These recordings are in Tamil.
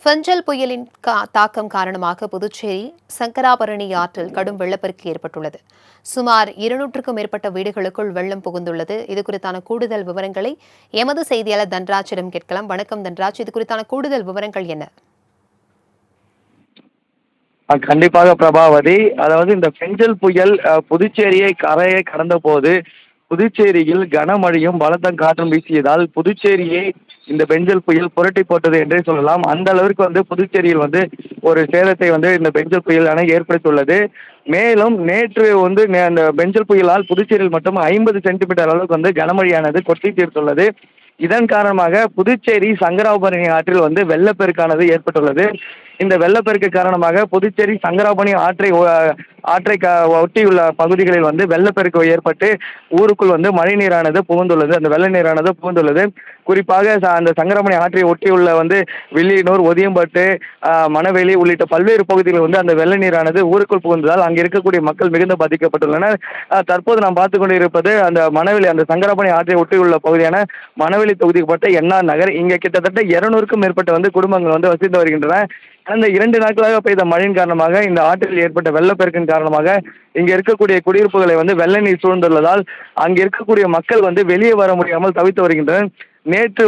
ஃபெஞ்சல் புயலின் தாக்கம் காரணமாக புதுச்சேரி சங்கராபரணி ஆற்றில் கடும் வெள்ளப்பெருக்கு ஏற்பட்டுள்ளது. சுமார் 200க்கும் மேற்பட்ட வீடுகளுக்குள் வெள்ளம் புகுந்துள்ளது. இது குறித்தான கூடுதல் விவரங்களை எமது செய்தியாளர் தன்ராஜிடம் கேட்கலாம். வணக்கம் தன்ராஜ், இது குறித்தான கூடுதல் விவரங்கள் என்ன? கண்டிப்பாக பிரபாவதி. அதாவது இந்த பெஞ்சல் புயல் புதுச்சேரியை கரையை கடந்த போது புதுச்சேரியில் கனமழையும் பலத்த காற்றும் வீசியதால் புதுச்சேரியை இந்த பெஞ்சல் புயல் புரட்டி போட்டது என்றே சொல்லலாம். அந்த அளவிற்கு புதுச்சேரியில் ஒரு சேதத்தை இந்த பெஞ்சல் புயல் ஏற்படுத்தியுள்ளது. மேலும் நேற்று அந்த பெஞ்சல் புயலால் புதுச்சேரியில் மட்டும் 50 சென்டிமீட்டர் அளவுக்கு கனமழையானது கொட்டி தீர்த்துள்ளது. இதன் காரணமாக புதுச்சேரி சங்கராபரணி ஆற்றில் வெள்ளப்பெருக்கானது ஏற்பட்டுள்ளது. இந்த வெள்ளப்பெருக்கு காரணமாக புதுச்சேரி சங்கராபரணி ஆற்றை ஒட்டியுள்ள பகுதிகளில் வெள்ளப்பெருக்கு ஏற்பட்டு ஊருக்குள் மழை நீரானது புகுந்துள்ளது. அந்த வெள்ள நீரானது புகுந்துள்ளது. குறிப்பாக அந்த சங்கராபரணி ஆற்றை ஒட்டியுள்ள வில்லியனூர், ஒதியம்பட்டு, மணவெளி உள்ளிட்ட பல்வேறு பகுதிகளில் அந்த வெள்ள நீரானது ஊருக்குள் புகுந்ததால் அங்கு இருக்கக்கூடிய மக்கள் மிகுந்த பாதிக்கப்பட்டுள்ளனர். தற்போது நாம் பார்த்துக் கொண்டிருப்பது அந்த மணவெளி, அந்த சங்கராபரணி ஆற்றை ஒட்டியுள்ள பகுதியான மணவெளி தொகுதிப்பட்ட என்ஆர் நகர். இங்கே கிட்டத்தட்ட 200க்கும் மேற்பட்ட குடும்பங்கள் வசித்து வருகின்றன. கடந்த 2 நாட்களாக பெய்த மழையின் காரணமாக இந்த ஆற்றில் ஏற்பட்ட வெள்ளப்பெருக்கின் காரணமாக இங்க இருக்கக்கூடிய குடியிருப்புகளை வெள்ள நீர் சூழ்ந்துள்ளதால் அங்க இருக்கக்கூடிய மக்கள் வெளியே வர முடியாமல் தவித்து வருகின்றனர். நேற்று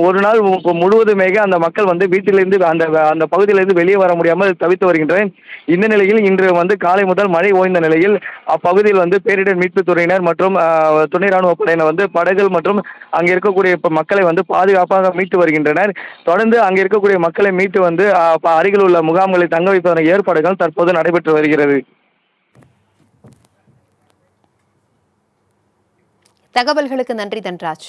ஒரு நாள் முழுவதுமே அந்த மக்கள் வீட்டிலிருந்து அந்த பகுதியிலிருந்து வெளியே வர முடியாமல் தவித்து வருகின்றனர். இந்த நிலையில் இன்று காலை முதல் மழை ஓய்ந்த நிலையில் அப்பகுதியில் பேரிடர் மீட்புத் துறையினர் மற்றும் துணை ராணுவ படையினர் படகுகள் மற்றும் அங்கே இருக்கக்கூடிய மக்களை பாதுகாப்பாக மீட்டு வருகின்றனர். தொடர்ந்து அங்கே இருக்கக்கூடிய மக்களை மீட்டு அருகில் உள்ள முகாம்களை தங்க வைப்பதற்கான ஏற்பாடுகள் தற்போது நடைபெற்று வருகிறது. தகவல்களுக்கு நன்றி தன்ராஜ்.